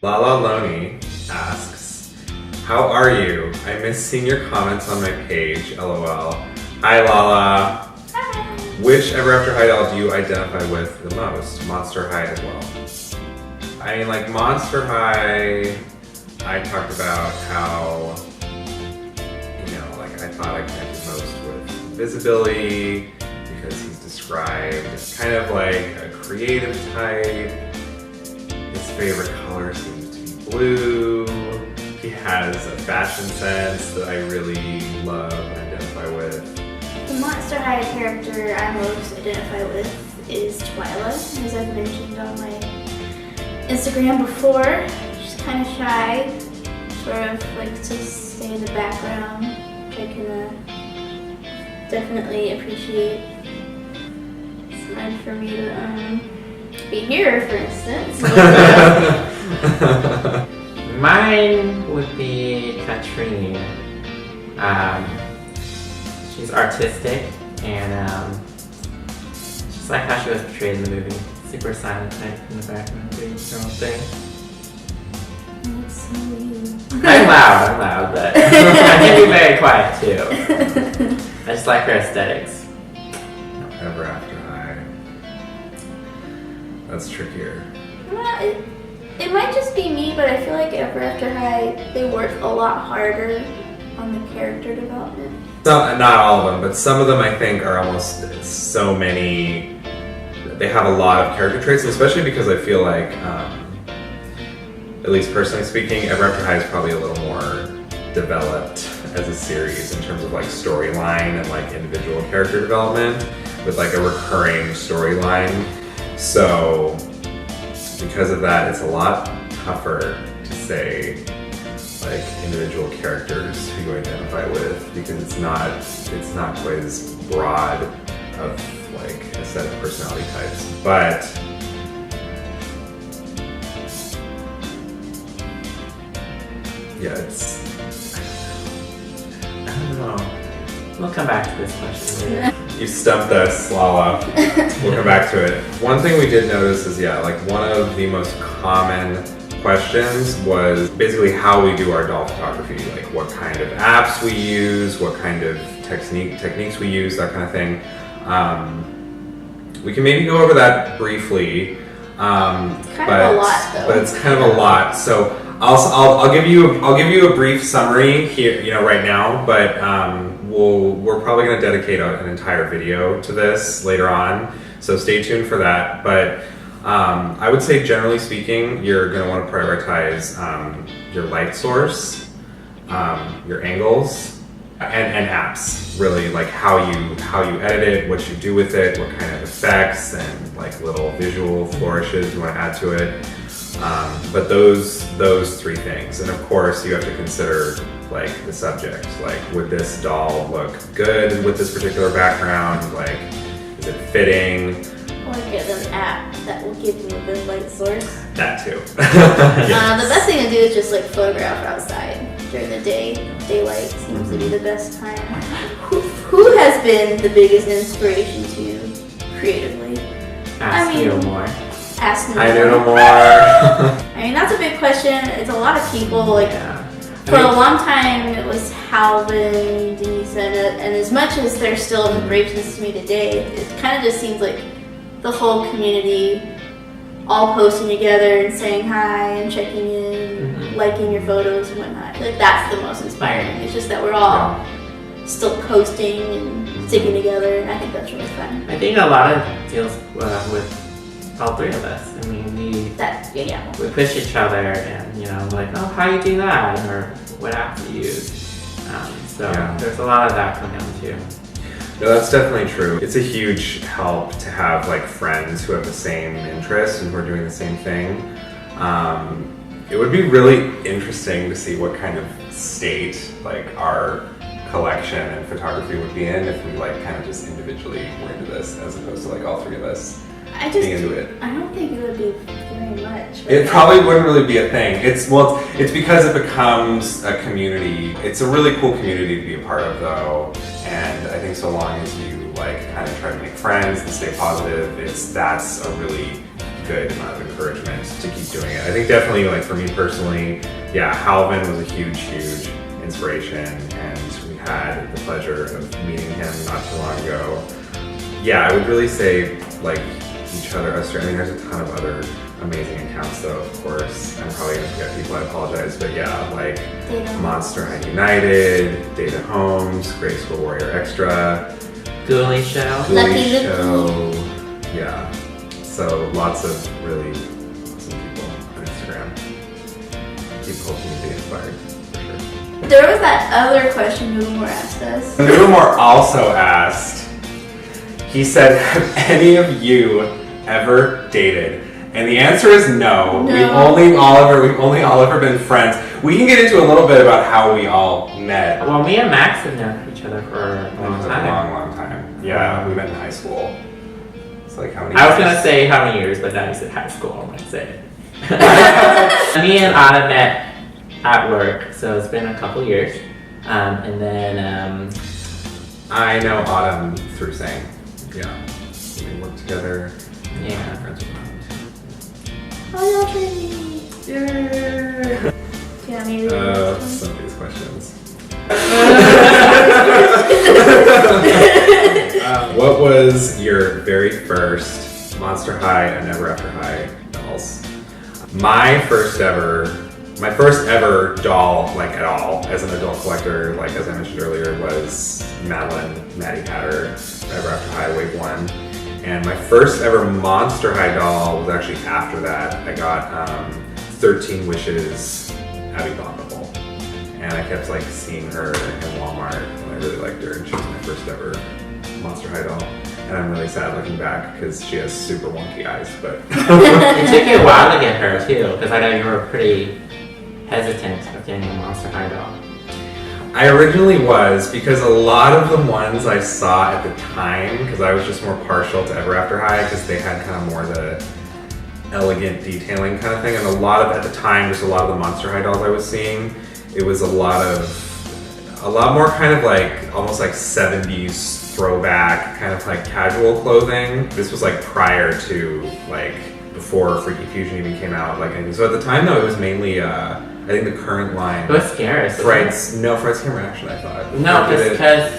Lala Loney asks, how are you? I miss seeing your comments on my page, lol. Hi Lala. Hi. Which Ever After High doll do you identify with the most? Monster High as well. I mean, like Monster High, I talked about how, you know, like I thought I connected most with visibility because he's described as kind of like a creative type. His favorite color seems to be blue. He has a fashion sense that I really love and identify with. The Monster High character I most identify with is Twyla, as I've mentioned on my Instagram before. She's kind of shy, sort of likes to stay in the background, which I can definitely appreciate. It's hard for me to be here, for instance. Mine would be Katrine. She's artistic and just like how she was portrayed in the movie. Super silent type in the background doing her own thing. That's so you. I'm loud, but I can be very quiet too. I just like her aesthetics. Ever After High. That's trickier. Well, it might just be me, but I feel like Ever After High, they work a lot harder on the character development. Not all of them, but some of them I think are almost so many. They have a lot of character traits, especially because I feel like, at least personally speaking, Ever After High is probably a little more developed as a series in terms of like storyline and like individual character development with like a recurring storyline. So because of that, it's a lot tougher to say like individual characters who you identify with because it's not quite as broad of like a set of personality types. But yeah, I don't know. We'll come back to this question later. you stumped us, Lala. We'll come back to it. One thing we did notice is, yeah, like one of the most common questions was basically how we do our doll photography, like what kind of apps we use, what kind of techniques we use, that kind of thing. We can maybe go over that briefly. It's kind of a lot, though. But it's kind of a lot. So I'll give you a brief summary here, you know, right now. But we're probably going to dedicate an entire video to this later on. So stay tuned for that. But I would say, generally speaking, you're going to want to prioritize your light source, your angles, and apps. Really, like how you edit it, what you do with it, what kind of effects and like little visual flourishes you want to add to it. But those three things, and of course, you have to consider like the subject. Like, would this doll look good with this particular background? Like, is it fitting? Or get an app that will give you a good light source. That too. The best thing to do is just like photograph outside during the day. Daylight seems to be the best time. Who has been the biggest inspiration to you creatively? Ask you more. Ask me. I know more. I mean, that's a big question. It's a lot of people. Like, for a long time, it was Halvin, Denise, and as much as they're still inspirations to me today, it kind of just seems like the whole community all posting together and saying hi and checking in, liking your photos and whatnot. Like, that's the most inspiring. It's just that we're all still posting and sticking together, and I think that's really fun. I think a lot of deals with all three of us. I mean, we push each other and, you know, like, oh, how you do that? Or what app do you use? There's a lot of that coming on too. No, that's definitely true. It's a huge help to have like friends who have the same interests and who are doing the same thing. It would be really interesting to see what kind of state like our collection and photography would be in if we like kind of just individually were into this as opposed to like all three of us being into it. I don't think it would be very much. It probably wouldn't really be a thing. It's because it becomes a community. It's a really cool community to be a part of though. And I think so long as you like kind of try to make friends and stay positive, that's a really good amount of encouragement to keep doing it. I think definitely, like for me personally, yeah, Halvin was a huge inspiration, and we had the pleasure of meeting him not too long ago. Yeah, I would really say like each other. I mean, there's a ton of other amazing accounts though, of course. I'm probably gonna forget people, I apologize, but yeah, like Monster High United, Data Homes, Graceful Warrior Extra, Ghoulie Show, yeah. So lots of really awesome people on Instagram. Keep hoping to be inspired, for sure. There was that other question Newmore asked us. Newmore also asked, he said, have any of you ever dated? And the answer is no. We've only all ever been friends. We can get into a little bit about how we all met. Well, me and Max have known each other for a long time. Long time. Yeah, we met in high school. It's like how many I was going to say how many years, but now you said high school. I'm going to say it. Me and Anna met at work, so it's been a couple years. And then... I know Autumn through Sang. Yeah. We worked together. Yeah. Friends with Autumn. Oh, y'all Trinity. Yeah, maybe. Some of these questions. What was your very first Monster High and Never After High dolls? My first ever doll, like at all, as an adult collector, like as I mentioned earlier, was Maddie Patter, Never After High Wave 1. And my first ever Monster High doll was actually after that. I got 13 Wishes Abby Abominable. And I kept like seeing her in Walmart, and I really liked her, and she was my first ever Monster High doll. And I'm really sad looking back because she has super wonky eyes, but... It took you a while to get her too, because I know you were pretty hesitant of getting a Monster High doll. I originally was, because a lot of the ones I saw at the time, because I was just more partial to Ever After High, because they had kind of more the elegant detailing kind of thing, and at the time, just a lot of the Monster High dolls I was seeing, it was a lot more kind of like, almost like 70s throwback, kind of like casual clothing. This was like prior to, like, before Freaky Fusion even came out, like, and so at the time though, it was mainly, I think the current line. It was Scaris. Fright's Camera Action, I thought. No, because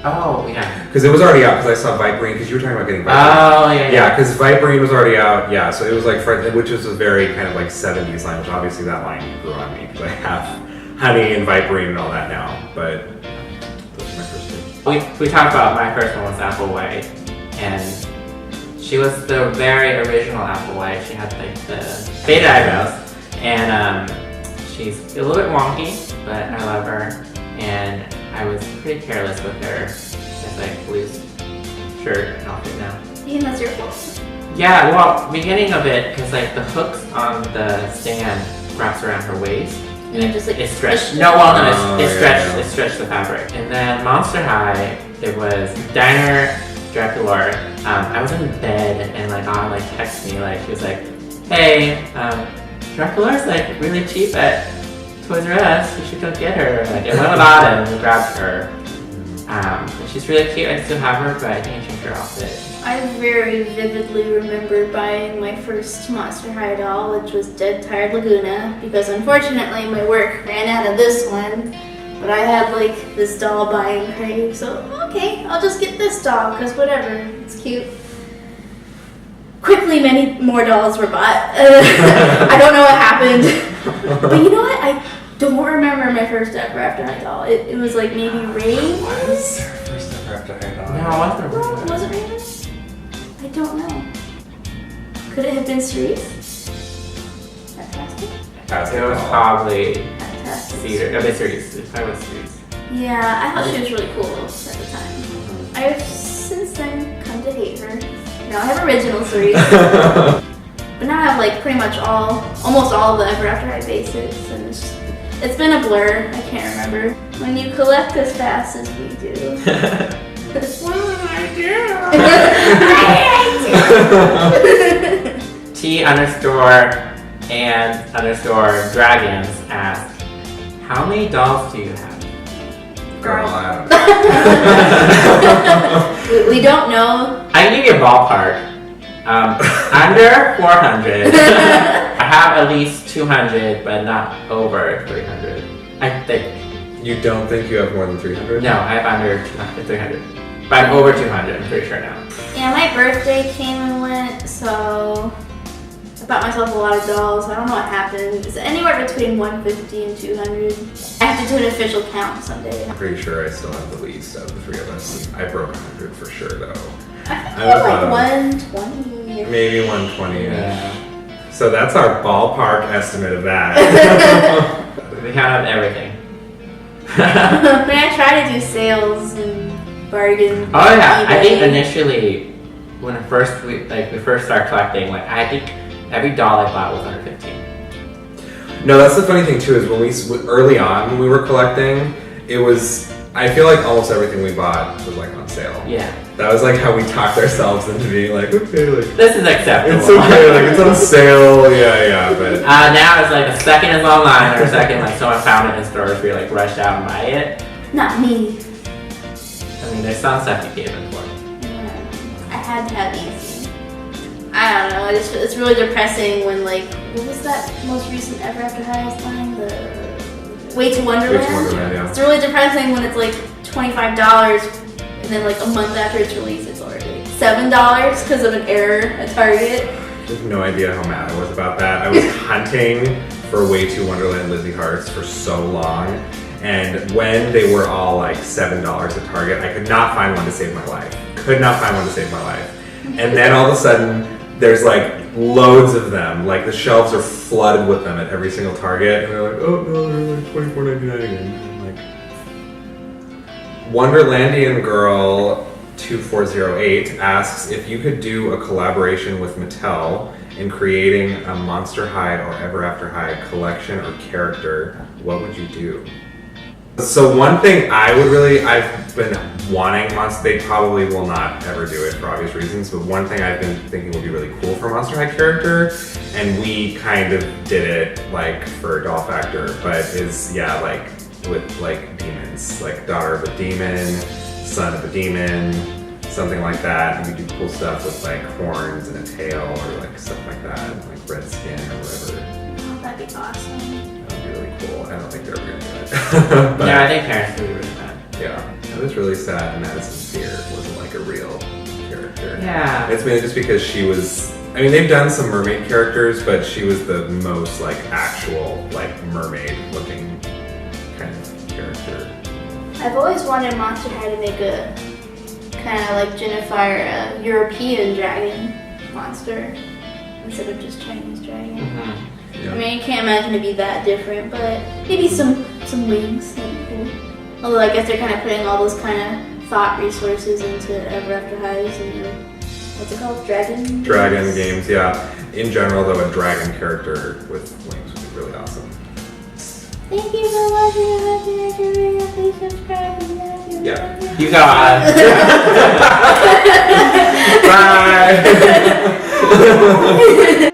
oh yeah. Because it was already out. Because I saw Viperine. Because you were talking about getting Viperine. Oh yeah. Yeah, because Viperine was already out. Yeah, so it was like Fright, which is a very kind of like 70s line. Which obviously that line grew on me because I have Honey and Viperine and all that now. But those are my first two. We talked about my first one was Applewhite, and she was the very original Applewhite. She had like the faded eyebrows, and she's a little bit wonky, but I love her, and I was pretty careless with her. She has like loose shirt outfit now. Even that's your fault. Yeah, well, beginning of it, because like the hooks on the stand wraps around her waist. And then just like it's stretched. No, it stretched the fabric. And then Monster High, it was Diner Dracula. I was in bed and like Anna like texted me, like she was like, "Hey, Dracula's like really cheap at Toys R Us. You should go get her." Like I went with Autumn and grabbed her. And she's really cute. I still have her, but I think I changed her outfit. I very vividly remember buying my first Monster High doll, which was Dead Tired Laguna, because unfortunately my work ran out of this one. But I had like this doll buying crave, so okay, I'll just get this doll, because whatever, it's cute. Quickly, many more dolls were bought. I don't know what happened. But you know what? I don't remember my first Ever After High doll. It was like maybe Raven? What was her first Ever After High doll? No, it wasn't Raven. Was it Raven? I don't know. Could it have been Cerise? Fantastic? It was probably Fantastic. Cedar. No, it's Cerise. It probably was Cerise. Yeah, I thought she was really cool at the time. I've since then come to hate her. Now I have original Cerise. But now I have like pretty much almost all the Ever After High basics, and it's been a blur. I can't remember. When you collect as fast as we do. T_and_dragons asked, how many dolls do you have? Girl, I don't know. We don't know. I can give you a ballpark. Under 400. I have at least 200, but not over 300. I think. You don't think you have more than 300? No, I have under 300. But I'm over 200, I'm pretty sure now. Yeah, my birthday came and went, so I bought myself a lot of dolls. I don't know what happened. It's anywhere between 150 and 200. I have to do an official count someday. I'm pretty sure I still have the least of the three of us. I broke 100 for sure, though. I think I was like 120. Maybe 120. Yeah. So that's our ballpark estimate of that. We have everything. When I try to do sales and bargain. Oh yeah, eBay. I think initially when we first started collecting, like I think every doll I bought was under 15. No, that's the funny thing too, is when we early on when we were collecting, it was, I feel like almost everything we bought was like on sale. Yeah. That was like how we talked ourselves into being like, okay, like This is acceptable. it's okay, like it's on sale, yeah, but now it's like a second is online or a second like someone found it in stores, we like rushed out and buy it. Not me. I mean, there's some stuff you can't even afford. I had to have easy. I don't know. It's really depressing when like what was that most recent Ever After Highest line? The Way to Wonderland. Way to Wonderland, yeah. It's really depressing when it's like $25 and then like a month after it's released, it's already $7 because of an error at Target. I have no idea how mad I was about that. I was hunting for Way to Wonderland Lizzie Hearts for so long, and when they were all like $7 at Target, I could not find one to save my life. And then all of a sudden, there's like loads of them. Like the shelves are flooded with them at every single Target, and they're like, oh no, they're like $24.99 again. And I'm like, Wonderlandian Girl 2408 asks if you could do a collaboration with Mattel in creating a Monster High or Ever After High collection or character, what would you do? So one thing I've been wanting, they probably will not ever do it for obvious reasons, but one thing I've been thinking would be really cool for a Monster High character, and we kind of did it like for Doll Factor, but is, yeah, like with like demons, like daughter of a demon, son of a demon, something like that, and we do cool stuff with like horns and a tail or like stuff like that, like red skin or whatever. Oh, that'd be awesome. That'd be really cool. I don't think they're ever gonna do it. But, yeah, I think parents would be really mad. Yeah, I was really sad Madison Beer wasn't like a real character. Yeah. It's mainly just because she was, I mean, they've done some mermaid characters, but she was the most like actual, like mermaid looking kind of character. I've always wanted Monster High to make a kind of like Jennifer, a European dragon monster instead of just Chinese dragon. Mm-hmm. Yeah. I mean, I can't imagine it'd be that different, but maybe some wings. That'd be cool. Although I guess they're kind of putting all those kind of thought resources into Ever After Highs and what's it called? Dragon Games, yeah. In general, though, a dragon character with wings would be really awesome. Thank you for watching. Please subscribe. Yeah. You got it. Bye.